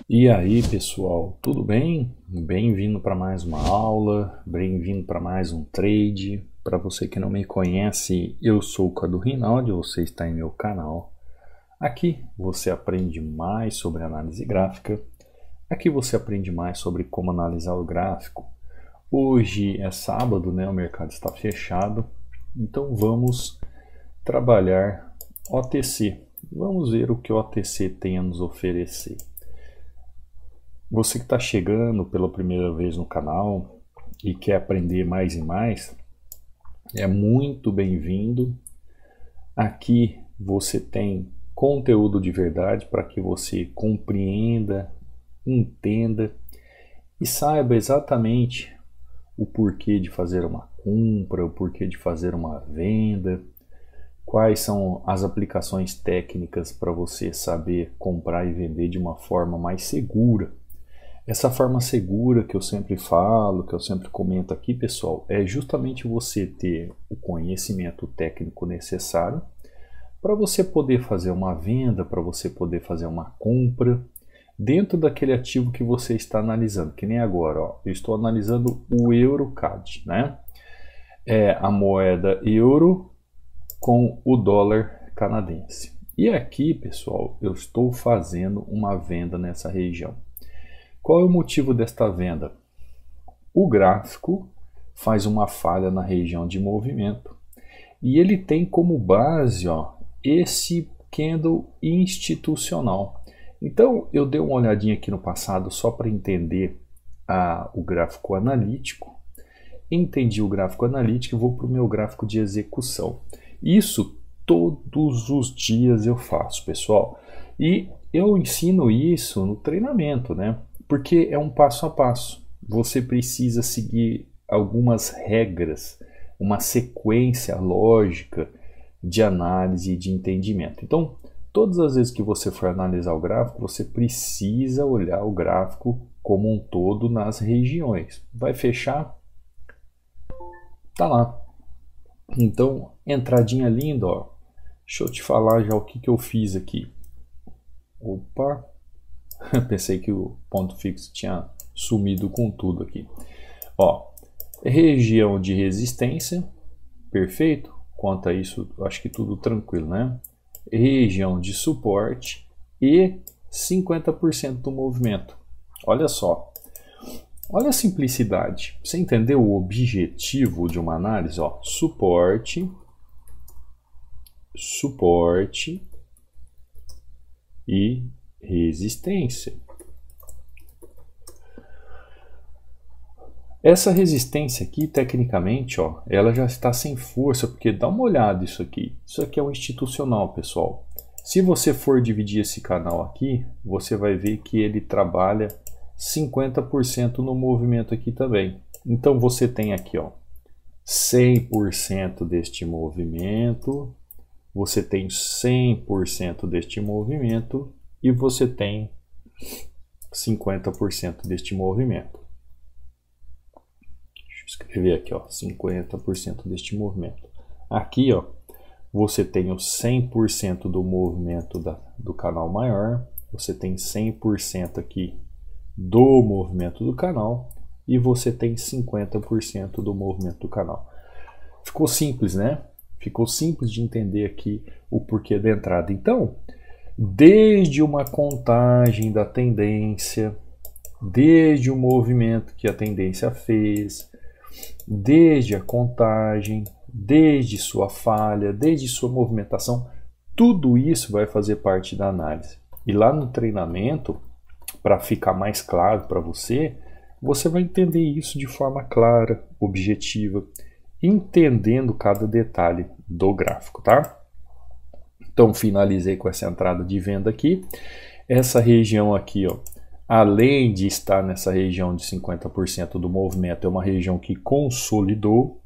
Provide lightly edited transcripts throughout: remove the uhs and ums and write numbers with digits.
E aí, pessoal, tudo bem? Bem-vindo para mais uma aula, bem-vindo para mais um trade. Para você que não me conhece, eu sou o Cadu Rinaldi, você está em meu canal. Aqui você aprende mais sobre análise gráfica, aqui você aprende mais sobre como analisar o gráfico. Hoje é sábado, né? O mercado está fechado, então vamos trabalhar OTC. Vamos ver o que o OTC tem a nos oferecer. Você que está chegando pela primeira vez no canal e quer aprender mais e mais, é muito bem-vindo. Aqui você tem conteúdo de verdade para que você compreenda, entenda e saiba exatamente o porquê de fazer uma compra, o porquê de fazer uma venda, quais são as aplicações técnicas para você saber comprar e vender de uma forma mais segura. Essa forma segura que eu sempre falo, que eu sempre comento aqui, pessoal, é justamente você ter o conhecimento técnico necessário para você poder fazer uma venda, para você poder fazer uma compra dentro daquele ativo que você está analisando. Que nem agora, ó, eu estou analisando o EuroCAD, né? É a moeda euro com o dólar canadense. E aqui, pessoal, eu estou fazendo uma venda nessa região. Qual é o motivo desta venda? O gráfico faz uma falha na região de movimento e ele tem como base, ó, esse candle institucional. Então eu dei uma olhadinha aqui no passado só para entender o gráfico analítico. Entendi o gráfico analítico e vou para o meu gráfico de execução. Isso todos os dias eu faço, pessoal. E eu ensino isso no treinamento, né? Porque é um passo a passo. Você precisa seguir algumas regras, uma sequência lógica de análise e de entendimento. Então, todas as vezes que você for analisar o gráfico, você precisa olhar o gráfico como um todo nas regiões. Vai fechar? Tá lá. Então, entradinha linda, ó. Deixa eu te falar já o que eu fiz aqui. Opa! Pensei que o ponto fixo tinha sumido com tudo aqui. Ó, região de resistência, perfeito. Quanto a isso, acho que tudo tranquilo, né? Região de suporte e 50% do movimento. Olha só. Olha a simplicidade. Você entendeu o objetivo de uma análise? Ó, suporte, suporte e resistência. Essa resistência aqui, tecnicamente, ó, ela já está sem força, porque dá uma olhada isso aqui. Isso aqui é um institucional, pessoal. Se você for dividir esse canal aqui, você vai ver que ele trabalha 50% no movimento aqui também. Então você tem aqui, ó, 100% deste movimento, você tem 100% deste movimento e você tem 50% deste movimento. Deixa eu escrever aqui, ó, 50% deste movimento. Aqui, ó, você tem o 100% do movimento do canal maior, você tem 100% aqui do movimento do canal e você tem 50% do movimento do canal. Ficou simples, né? Ficou simples de entender aqui o porquê da entrada. Então, desde uma contagem da tendência, desde o movimento que a tendência fez, desde a contagem, desde sua falha, desde sua movimentação, tudo isso vai fazer parte da análise. E lá no treinamento, para ficar mais claro para você, você vai entender isso de forma clara, objetiva, entendendo cada detalhe do gráfico, tá? Então finalizei com essa entrada de venda aqui. Essa região aqui, ó, além de estar nessa região de 50% do movimento, é uma região que consolidou.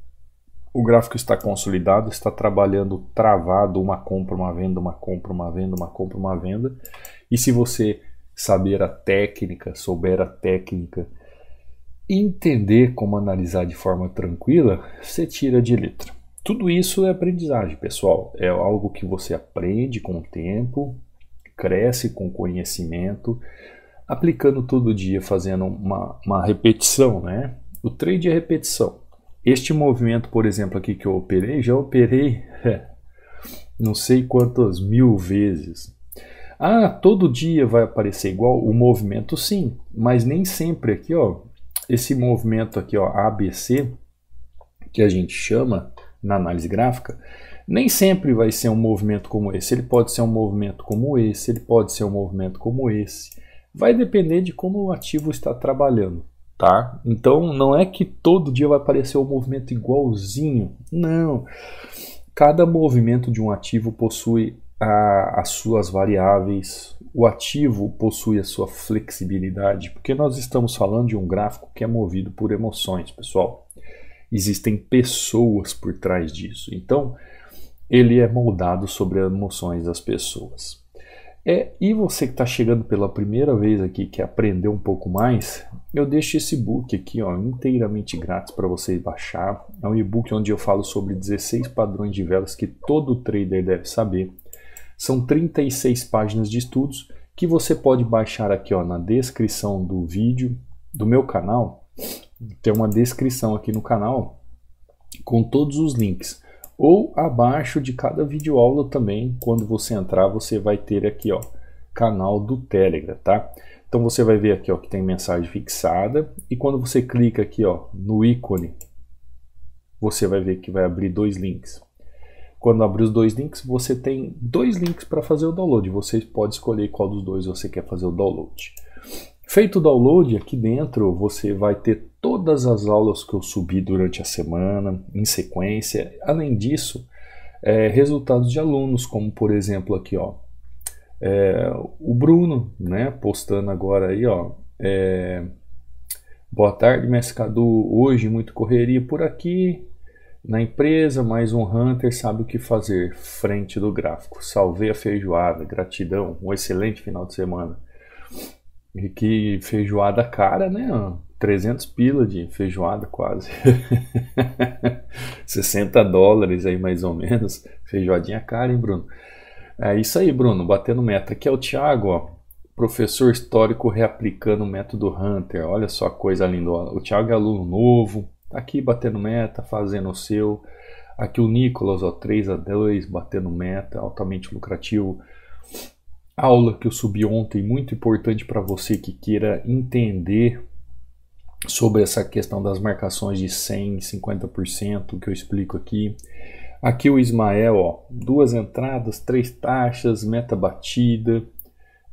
O gráfico está consolidado, está trabalhando travado, uma compra, uma venda, uma compra, uma venda, uma compra, uma venda. E se você saber a técnica, souber a técnica, entender como analisar de forma tranquila, você tira de letra. Tudo isso é aprendizagem, pessoal. É algo que você aprende com o tempo, cresce com conhecimento. aplicando todo dia, fazendo uma repetição, né? O trade é repetição. Este movimento, por exemplo, aqui que eu operei, já operei não sei quantas mil vezes. Ah, todo dia vai aparecer igual o movimento, sim, mas nem sempre aqui, ó, esse movimento aqui, ó, ABC, que a gente chama na análise gráfica, nem sempre vai ser um movimento como esse. Ele pode ser um movimento como esse, ele pode ser um movimento como esse. Vai depender de como o ativo está trabalhando, tá? Então não é que todo dia vai aparecer um movimento igualzinho, não. Cada movimento de um ativo possui as suas variáveis, o ativo possui a sua flexibilidade, porque nós estamos falando de um gráfico que é movido por emoções, pessoal. Existem pessoas por trás disso, então ele é moldado sobre as emoções das pessoas. E você que está chegando pela primeira vez aqui, quer aprender um pouco mais, eu deixo esse e-book aqui, ó, inteiramente grátis para você baixar. É um e-book onde eu falo sobre 16 padrões de velas que todo trader deve saber. São 36 páginas de estudos que você pode baixar aqui, ó, na descrição do vídeo do meu canal. Tem uma descrição aqui no canal com todos os links. Ou abaixo de cada videoaula também, quando você entrar, você vai ter aqui, ó, canal do Telegram, tá? Então você vai ver aqui, ó, que tem mensagem fixada, e quando você clica aqui, ó, no ícone, você vai ver que vai abrir dois links. Quando abrir os dois links, você tem dois links para fazer o download. Você pode escolher qual dos dois você quer fazer o download. Feito o download, aqui dentro você vai ter todas as aulas que eu subi durante a semana, em sequência. Além disso, resultados de alunos, como por exemplo aqui, ó, o Bruno, né, postando agora aí, ó, boa tarde, mestre Cadu, hoje muito correria por aqui na empresa, mais um Hunter sabe o que fazer, frente do gráfico, salvei a feijoada, gratidão, um excelente final de semana. E que feijoada cara, né? 300 pila de feijoada quase. $60 aí mais ou menos. Feijoadinha cara, hein, Bruno? É isso aí, Bruno, batendo meta. Aqui é o Thiago, ó, professor histórico reaplicando o método Hunter. Olha só a coisa linda. Ó. O Thiago é aluno novo, tá aqui batendo meta, fazendo o seu. Aqui o Nicolas, ó, 3-2, batendo meta, altamente lucrativo. Aula que eu subi ontem, muito importante para você que queira entender sobre essa questão das marcações de 100%, 50% que eu explico aqui. Aqui o Ismael, ó, 2 entradas, 3 taxas, meta batida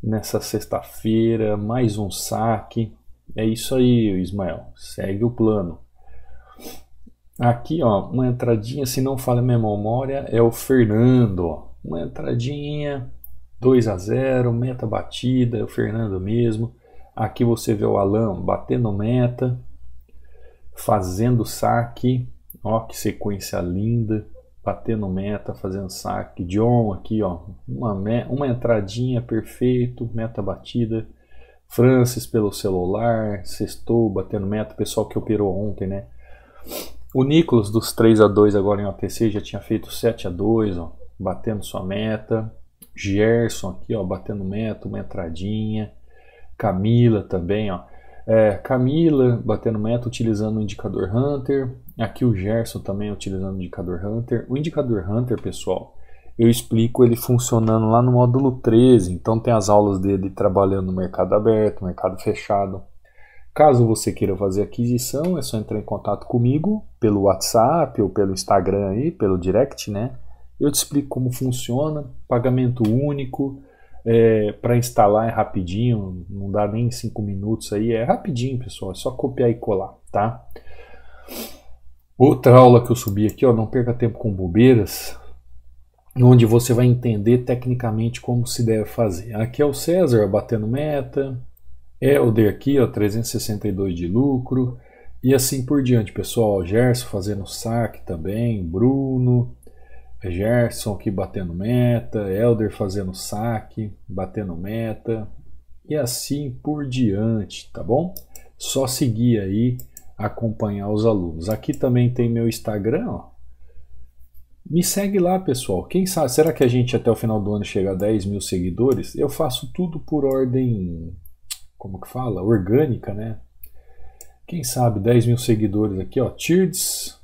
nessa sexta-feira, mais um saque. É isso aí, Ismael, segue o plano. Aqui, ó, uma entradinha, se não falha a minha memória, é o Fernando, ó, uma entradinha 2-0, meta batida, é o Fernando mesmo. Aqui você vê o Alan batendo meta, fazendo saque, ó que sequência linda, batendo meta, fazendo saque. John aqui, ó, uma entradinha perfeito, meta batida. Francis pelo celular, sextou, batendo meta, pessoal que operou ontem, né? O Nicolas dos 3-2 agora em OTC já tinha feito 7-2, ó, batendo sua meta. Gerson aqui, ó, batendo meta, uma entradinha. Camila também, ó. Camila batendo meta utilizando o indicador Hunter. Aqui o Gerson também utilizando o indicador Hunter. O indicador Hunter, pessoal, eu explico ele funcionando lá no módulo 13. Então tem as aulas dele trabalhando no mercado aberto, mercado fechado. Caso você queira fazer aquisição, é só entrar em contato comigo pelo WhatsApp ou pelo Instagram aí, pelo direct, né? Eu te explico como funciona, pagamento único, para instalar é rapidinho, não dá nem 5 minutos aí, é rapidinho, pessoal, é só copiar e colar, tá? Outra aula que eu subi aqui, ó, não perca tempo com bobeiras, onde você vai entender tecnicamente como se deve fazer. Aqui é o César batendo meta, Helder aqui, ó, 362 de lucro, e assim por diante, pessoal. Gerson fazendo saque também, Bruno, Gerson aqui batendo meta, Helder fazendo saque, batendo meta, e assim por diante, tá bom? Só seguir aí, acompanhar os alunos. Aqui também tem meu Instagram, ó. Me segue lá, pessoal. Quem sabe, será que a gente até o final do ano chega a 10 mil seguidores? Eu faço tudo por ordem, como que fala? Orgânica, né? Quem sabe 10 mil seguidores aqui, ó, TIRDS,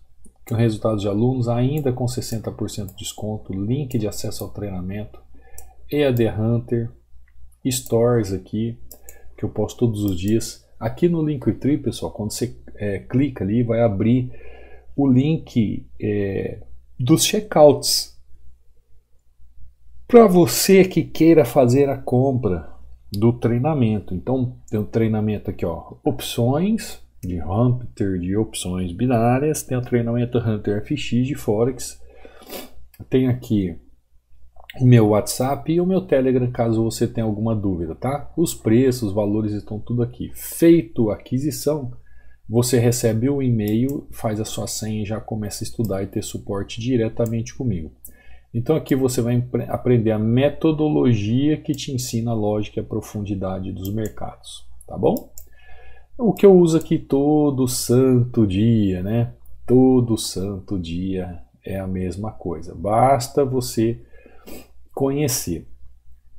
com resultados de alunos, ainda com 60% de desconto, link de acesso ao treinamento, EAD Hunter, Stories aqui, que eu posto todos os dias. Aqui no Linktree, pessoal, quando você clica ali, vai abrir o link dos checkouts para você que queira fazer a compra do treinamento. Então, tem o treinamento aqui, ó, opções de Hunter de opções binárias, tem o treinamento Hunter FX de Forex, tem aqui o meu WhatsApp e o meu Telegram, caso você tenha alguma dúvida, tá? Os preços, os valores estão tudo aqui. Feito a aquisição, você recebe o e-mail, faz a sua senha e já começa a estudar e ter suporte diretamente comigo. Então aqui você vai aprender a metodologia que te ensina a lógica e a profundidade dos mercados, tá bom? O que eu uso aqui todo santo dia, né? Todo santo dia é a mesma coisa. Basta você conhecer.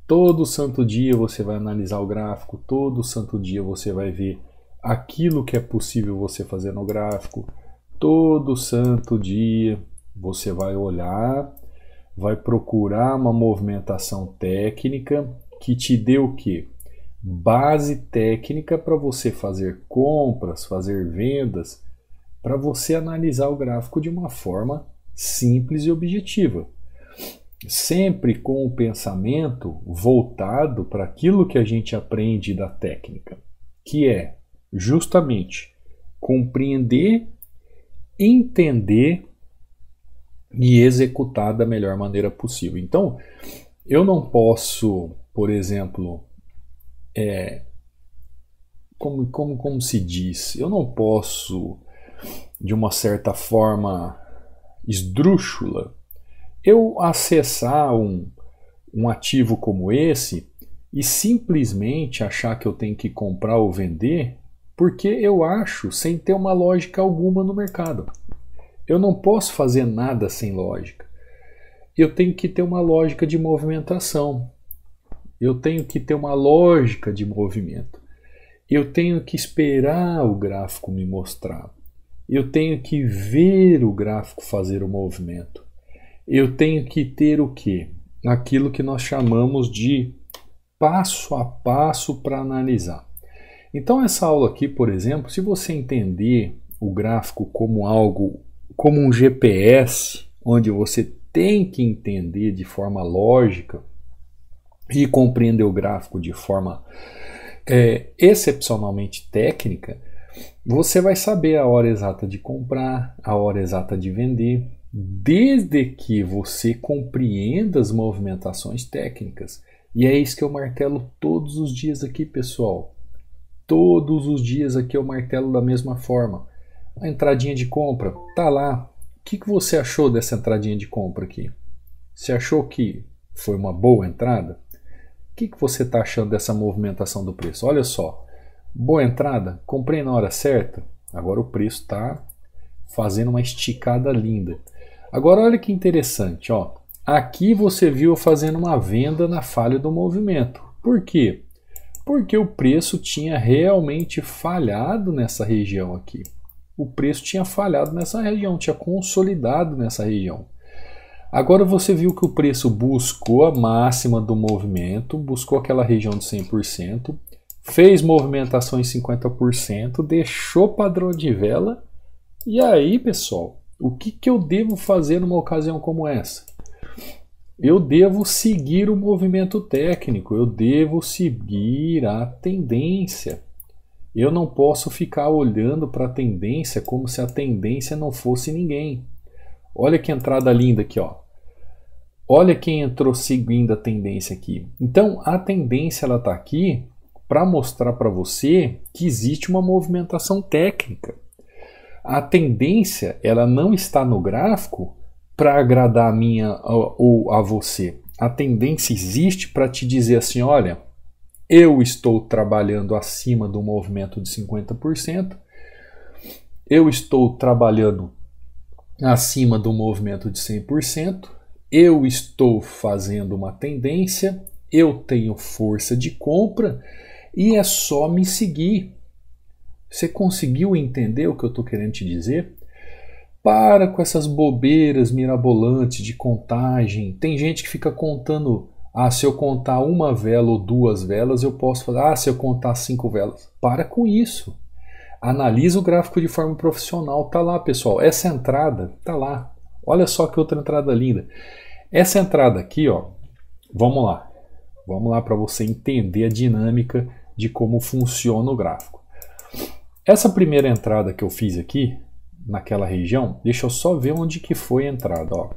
Todo santo dia você vai analisar o gráfico, todo santo dia você vai ver aquilo que é possível você fazer no gráfico. Todo santo dia você vai olhar, vai procurar uma movimentação técnica que te dê o quê? Base técnica para você fazer compras, fazer vendas, para você analisar o gráfico de uma forma simples e objetiva. Sempre com o pensamento voltado para aquilo que a gente aprende da técnica, que é justamente compreender, entender e executar da melhor maneira possível. Então, eu não posso, por exemplo, como se diz, eu não posso, de uma certa forma esdrúxula, eu acessar um ativo como esse e simplesmente achar que eu tenho que comprar ou vender, porque eu acho sem ter uma lógica alguma no mercado. Eu não posso fazer nada sem lógica. Eu tenho que ter uma lógica de movimentação. Eu tenho que ter uma lógica de movimento. Eu tenho que esperar o gráfico me mostrar. Eu tenho que ver o gráfico fazer o movimento. Eu tenho que ter o quê? Aquilo que nós chamamos de passo a passo para analisar. Então essa aula aqui, por exemplo, se você entender o gráfico como algo, como um GPS, onde você tem que entender de forma lógica e compreender o gráfico de forma excepcionalmente técnica, você vai saber a hora exata de comprar, a hora exata de vender, desde que você compreenda as movimentações técnicas. E é isso que eu martelo todos os dias aqui, pessoal. Todos os dias aqui eu martelo da mesma forma. A entradinha de compra tá lá. O que você achou dessa entradinha de compra aqui? Você achou que foi uma boa entrada? O que você está achando dessa movimentação do preço? Olha só, boa entrada, comprei na hora certa, agora o preço está fazendo uma esticada linda. Agora olha que interessante, ó. Aqui você viu eu fazendo uma venda na falha do movimento. Por quê? Porque o preço tinha realmente falhado nessa região aqui. O preço tinha falhado nessa região, tinha consolidado nessa região. Agora você viu que o preço buscou a máxima do movimento, buscou aquela região de 100%, fez movimentação em 50%, deixou padrão de vela. E aí, pessoal, o que eu devo fazer numa ocasião como essa? Eu devo seguir o movimento técnico, eu devo seguir a tendência. Eu não posso ficar olhando para a tendência como se a tendência não fosse ninguém. Olha que entrada linda aqui, ó. Olha quem entrou seguindo a tendência aqui. Então, a tendência ela está aqui para mostrar para você que existe uma movimentação técnica. A tendência ela não está no gráfico para agradar a minha ou a você. A tendência existe para te dizer assim, olha, eu estou trabalhando acima do movimento de 50%, eu estou trabalhando acima do movimento de 100%, eu estou fazendo uma tendência, eu tenho força de compra E é só me seguir. Você conseguiu entender o que eu estou querendo te dizer? Para com essas bobeiras mirabolantes de contagem. Tem gente que fica contando, se eu contar uma vela ou duas velas, eu posso fazer, se eu contar 5 velas. Para com isso. Analisa o gráfico de forma profissional. Tá lá, pessoal. Essa entrada, tá lá. Olha só que outra entrada linda. Essa entrada aqui, ó, vamos lá. Vamos lá para você entender a dinâmica de como funciona o gráfico. Essa primeira entrada que eu fiz aqui, naquela região, deixa eu só ver onde que foi a entrada. Ó.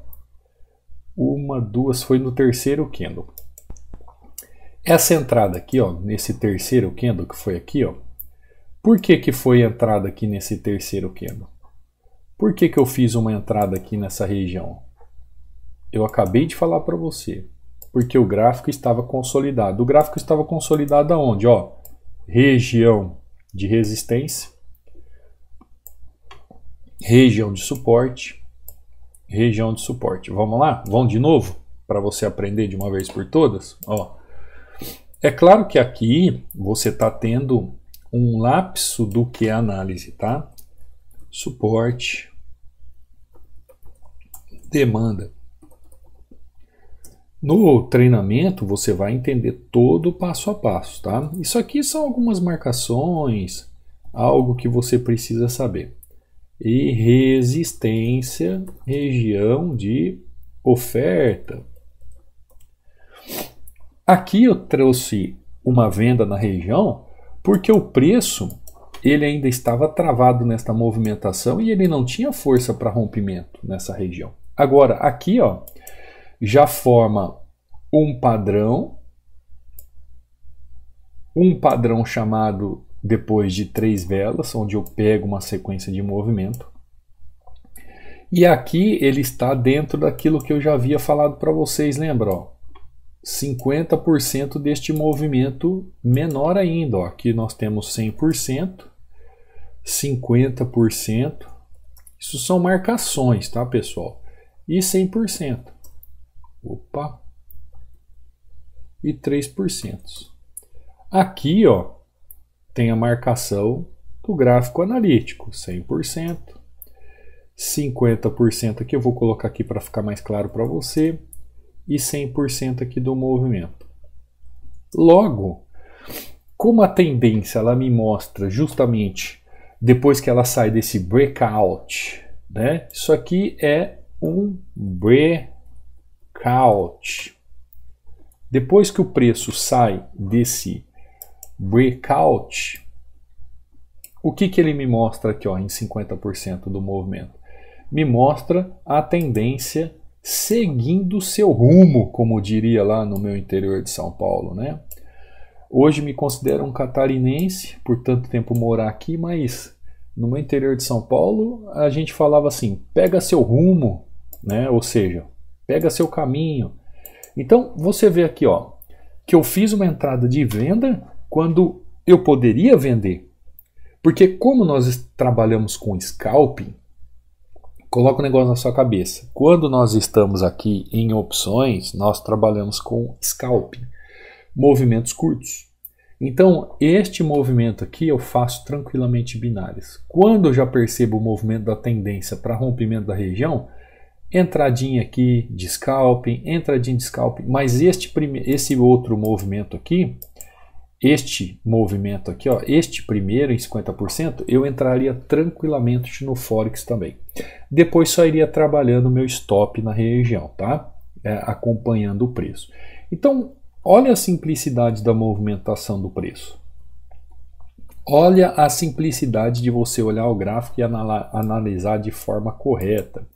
1, 2, foi no terceiro candle. Essa entrada aqui, ó, nesse terceiro candle que foi aqui, ó, por que que foi a entrada aqui nesse terceiro candle? Por que que eu fiz uma entrada aqui nessa região? Eu acabei de falar para você. Porque o gráfico estava consolidado. O gráfico estava consolidado aonde? Ó, região de resistência, região de suporte, região de suporte. Vamos lá? Vamos de novo? Para você aprender de uma vez por todas? Ó, é claro que aqui você está tendo um lapso do que é análise, tá? Suporte, demanda. No treinamento você vai entender todo o passo a passo, tá? Isso aqui são algumas marcações, algo que você precisa saber. E resistência, região de oferta. Aqui eu trouxe uma venda na região porque o preço ele ainda estava travado nesta movimentação e ele não tinha força para rompimento nessa região. Agora aqui, ó, já forma um padrão chamado depois de 3 velas, onde eu pego uma sequência de movimento. E aqui ele está dentro daquilo que eu já havia falado para vocês, lembra? Ó, 50% deste movimento menor ainda. Ó. Aqui nós temos 100%, 50%. Isso são marcações, tá, pessoal? E 100%. Opa! E 3%. Aqui, ó, tem a marcação do gráfico analítico, 100%, 50% aqui, eu vou colocar aqui para ficar mais claro para você, e 100% aqui do movimento. Logo, como a tendência ela me mostra justamente depois que ela sai desse breakout, né? Isso aqui é um breakout. Depois que o preço sai desse breakout, o que que ele me mostra aqui, ó, em 50% do movimento? Me mostra a tendência seguindo seu rumo, como diria lá no meu interior de São Paulo, né? Hoje me considero um catarinense, por tanto tempo morar aqui, mas no meu interior de São Paulo a gente falava assim, pega seu rumo, né? Ou seja, pega seu caminho. Então você vê aqui, ó, que eu fiz uma entrada de venda quando eu poderia vender. Porque como nós trabalhamos com scalping, coloca um negócio na sua cabeça. Quando nós estamos aqui em opções, nós trabalhamos com scalping, movimentos curtos. Então, este movimento aqui eu faço tranquilamente binárias. Quando eu já percebo o movimento da tendência para rompimento da região, entradinha aqui de scalping, entradinha de scalping, mas esse outro movimento aqui, ó, este primeiro em 50%, eu entraria tranquilamente no Forex também. Depois só iria trabalhando o meu stop na região, tá? Acompanhando o preço. Então, olha a simplicidade da movimentação do preço. Olha a simplicidade de você olhar o gráfico e analisar de forma correta.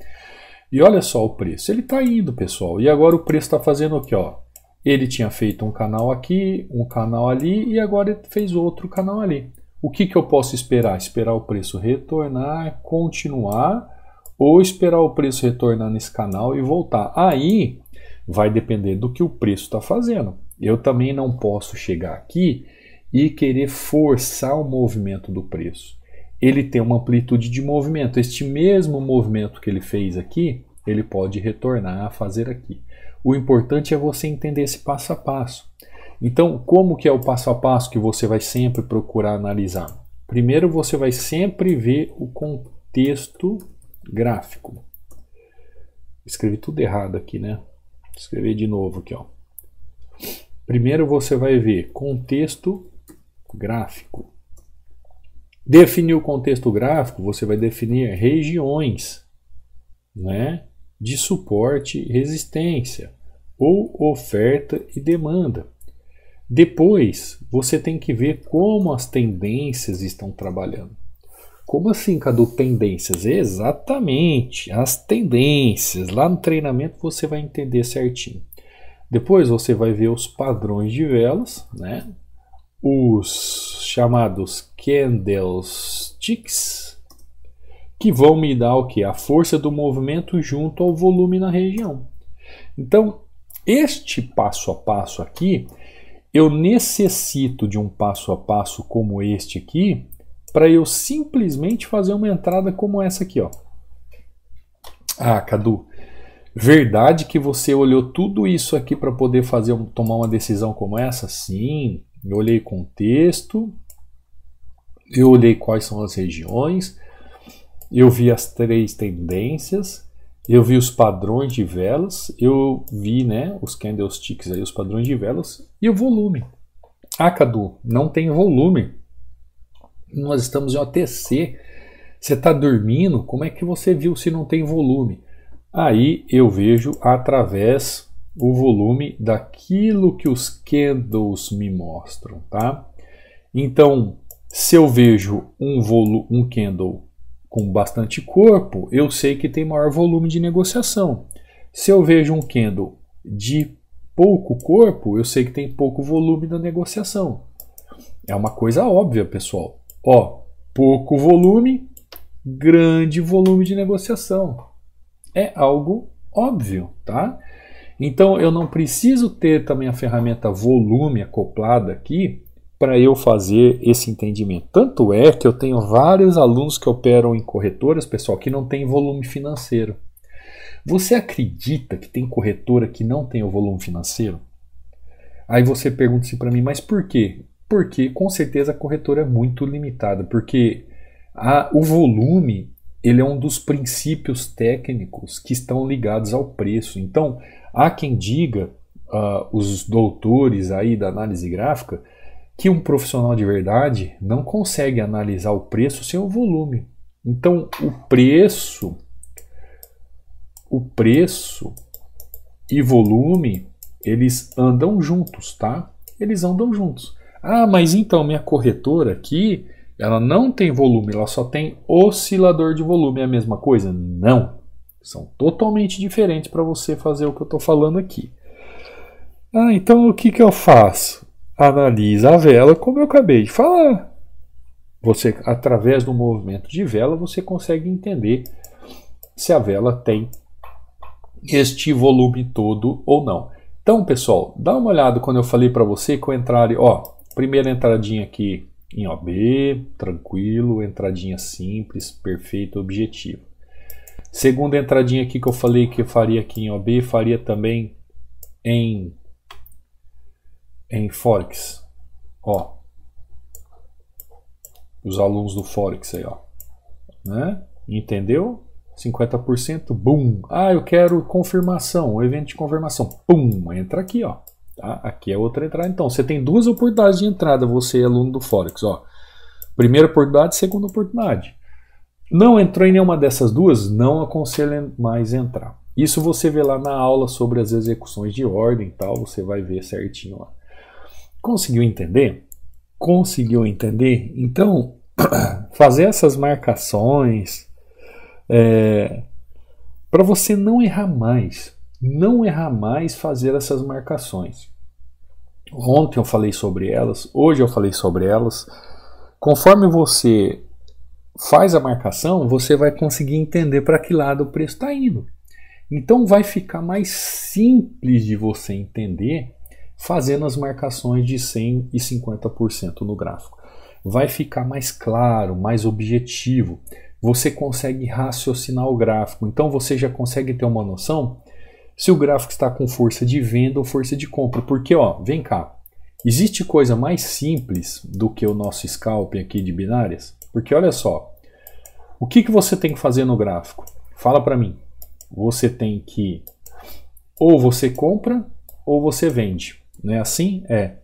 E olha só o preço. Ele está indo, pessoal. E agora o preço está fazendo o quê? Ó? Ele tinha feito um canal aqui, um canal ali e agora ele fez outro canal ali. O que que eu posso esperar? Esperar o preço retornar, continuar ou esperar o preço retornar nesse canal e voltar. Aí vai depender do que o preço está fazendo. Eu também não posso chegar aqui e querer forçar o movimento do preço. Ele tem uma amplitude de movimento. Este mesmo movimento que ele fez aqui, ele pode retornar a fazer aqui. O importante é você entender esse passo a passo. Então, como que é o passo a passo que você vai sempre procurar analisar? Primeiro, você vai sempre ver o contexto gráfico. Escrevi tudo errado aqui, né? Escrevi de novo aqui, ó. Primeiro você vai ver contexto gráfico. Definir o contexto gráfico, você vai definir regiões, né, de suporte e resistência, ou oferta e demanda. Depois, você tem que ver como as tendências estão trabalhando. Como assim, Cadu, tendências? Exatamente, as tendências. Lá no treinamento você vai entender certinho. Depois você vai ver os padrões de velas, né? Os chamados candlesticks, que vão me dar o que? A força do movimento junto ao volume na região. Então, este passo a passo aqui, eu necessito de um passo a passo como este aqui, para eu simplesmente fazer uma entrada como essa aqui, ó. Ah, Cadu, verdade que você olhou tudo isso aqui para poder tomar uma decisão como essa? Sim, eu olhei contexto, eu olhei quais são as regiões, eu vi as 3 tendências, eu vi os padrões de velas, eu vi, né, os candlesticks aí, os padrões de velas e o volume. Ah, Cadu, não tem volume. Nós estamos em OTC. Você está dormindo? Como é que você viu se não tem volume? Aí eu vejo através o volume daquilo que os candles me mostram, tá? Então, se eu vejo um candle com bastante corpo, eu sei que tem maior volume de negociação. Se eu vejo um candle de pouco corpo, eu sei que tem pouco volume na negociação. É uma coisa óbvia, pessoal. Ó, pouco volume, grande volume de negociação. É algo óbvio, tá? Então eu não preciso ter também a ferramenta volume acoplada aqui para eu fazer esse entendimento. Tanto é que eu tenho vários alunos que operam em corretoras, pessoal, que não tem volume financeiro. Você acredita que tem corretora que não tem o volume financeiro? Aí você pergunta assim para mim, mas por quê? Porque com certeza a corretora é muito limitada, porque o volume ele é um dos princípios técnicos que estão ligados ao preço. Então, há quem diga, os doutores aí da análise gráfica, que um profissional de verdade não consegue analisar o preço sem o volume. Então, o preço e volume, eles andam juntos, tá? Eles andam juntos. Ah, mas então minha corretora aqui, ela não tem volume, ela só tem oscilador de volume. É a mesma coisa? Não. São totalmente diferentes para você fazer o que eu estou falando aqui. Ah, então o que eu faço? Analisa a vela como eu acabei de falar. Você, através do movimento de vela, você consegue entender se a vela tem este volume todo ou não. Então, pessoal, dá uma olhada quando eu falei para você que eu entraria, ó, primeira entradinha aqui em OB, tranquilo, entradinha simples, perfeito, objetivo. Segunda entradinha aqui que eu falei que eu faria aqui em OB, faria também em Forex. Ó, os alunos do Forex aí, ó, né? Entendeu? 50%, boom. Ah, eu quero confirmação, um evento de confirmação, pum, entra aqui, ó. Tá? Aqui é outra entrada. Então, você tem 2 oportunidades de entrada, você é aluno do Forex, ó. Primeira oportunidade, segunda oportunidade. Não entrou em nenhuma dessas duas, não aconselho mais entrar. Isso você vê lá na aula sobre as execuções de ordem e tal, você vai ver certinho lá. Conseguiu entender? Conseguiu entender? Então, fazer essas marcações para você não errar mais. Não errar mais fazer essas marcações. Ontem eu falei sobre elas, hoje eu falei sobre elas. Conforme você faz a marcação, você vai conseguir entender para que lado o preço está indo. Então vai ficar mais simples de você entender fazendo as marcações de 100% e 50% no gráfico. Vai ficar mais claro, mais objetivo. Você consegue raciocinar o gráfico. Então você já consegue ter uma noção se o gráfico está com força de venda ou força de compra. Porque, ó, vem cá, Existe coisa mais simples do que o nosso scalping aqui de binárias? Porque olha só, o que você tem que fazer no gráfico? Fala para mim. Você tem que ou você compra ou você vende. Não é assim? É.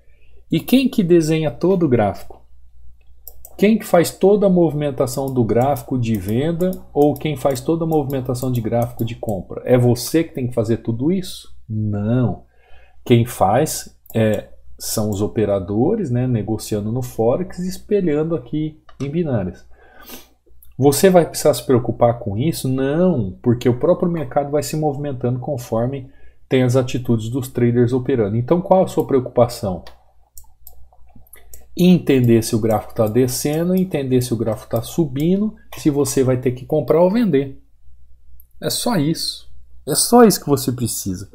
E quem que desenha todo o gráfico? Quem que faz toda a movimentação do gráfico de venda ou quem faz toda a movimentação de gráfico de compra? É você que tem que fazer tudo isso? Não. Quem faz são os operadores, né, negociando no Forex e espelhando aqui em binárias. Você vai precisar se preocupar com isso? Não, porque o próprio mercado vai se movimentando conforme tem as atitudes dos traders operando. Então qual a sua preocupação? Entender se o gráfico está descendo, entender se o gráfico está subindo, se você vai ter que comprar ou vender. É só isso. É só isso que você precisa.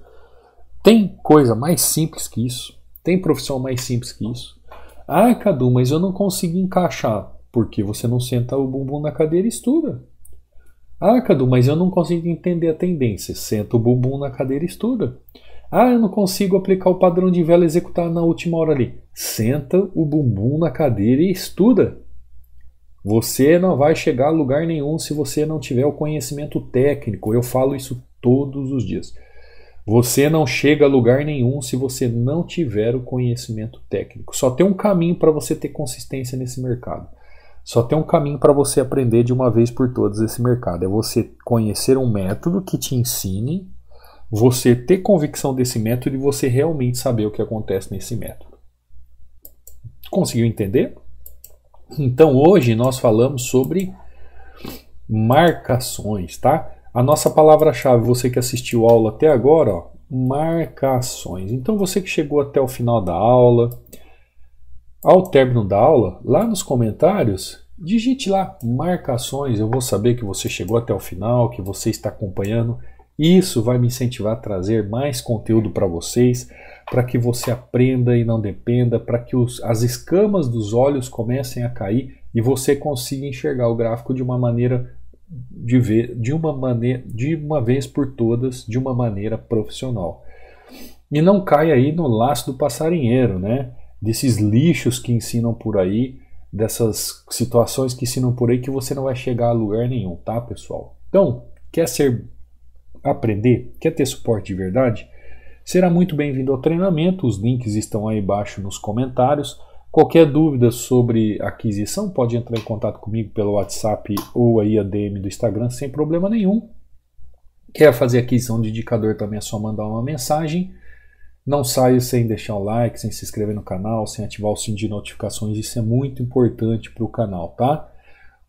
Tem coisa mais simples que isso? Tem profissão mais simples que isso? Ah, Cadu, mas eu não consigo encaixar. Porque você não senta o bumbum na cadeira e estuda. Ah, Cadu, mas eu não consigo entender a tendência. Senta o bumbum na cadeira e estuda. Ah, eu não consigo aplicar o padrão de vela executado na última hora ali. Senta o bumbum na cadeira e estuda. Você não vai chegar a lugar nenhum se você não tiver o conhecimento técnico. Eu falo isso todos os dias. Você não chega a lugar nenhum se você não tiver o conhecimento técnico. Só tem um caminho para você ter consistência nesse mercado. Só tem um caminho para você aprender de uma vez por todas esse mercado. É você conhecer um método que te ensine, você ter convicção desse método e você realmente saber o que acontece nesse método. Conseguiu entender? Então hoje nós falamos sobre marcações, tá? A nossa palavra-chave, você que assistiu a aula até agora, ó, marcações. Então você que chegou até o final da aula, ao término da aula, lá nos comentários, digite lá marcações, eu vou saber que você chegou até o final, que você está acompanhando. Isso vai me incentivar a trazer mais conteúdo para vocês, para que você aprenda e não dependa, para que as escamas dos olhos comecem a cair e você consiga enxergar o gráfico de uma maneira de uma vez por todas, de uma maneira profissional. E não caia aí no laço do passarinheiro, né? Desses lixos que ensinam por aí, dessas situações que ensinam por aí que você não vai chegar a lugar nenhum, tá, pessoal? Então, aprender, quer ter suporte de verdade? Será muito bem-vindo ao treinamento, os links estão aí embaixo nos comentários. Qualquer dúvida sobre aquisição, pode entrar em contato comigo pelo WhatsApp ou aí a DM do Instagram sem problema nenhum. Quer fazer aquisição de indicador também, é só mandar uma mensagem. Não saia sem deixar o like, sem se inscrever no canal, sem ativar o sininho de notificações, isso é muito importante para o canal, tá?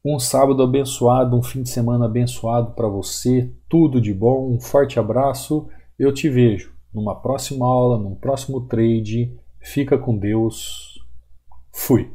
Um sábado abençoado, um fim de semana abençoado para você, tudo de bom, um forte abraço, eu te vejo numa próxima aula, num próximo trade, fica com Deus, fui!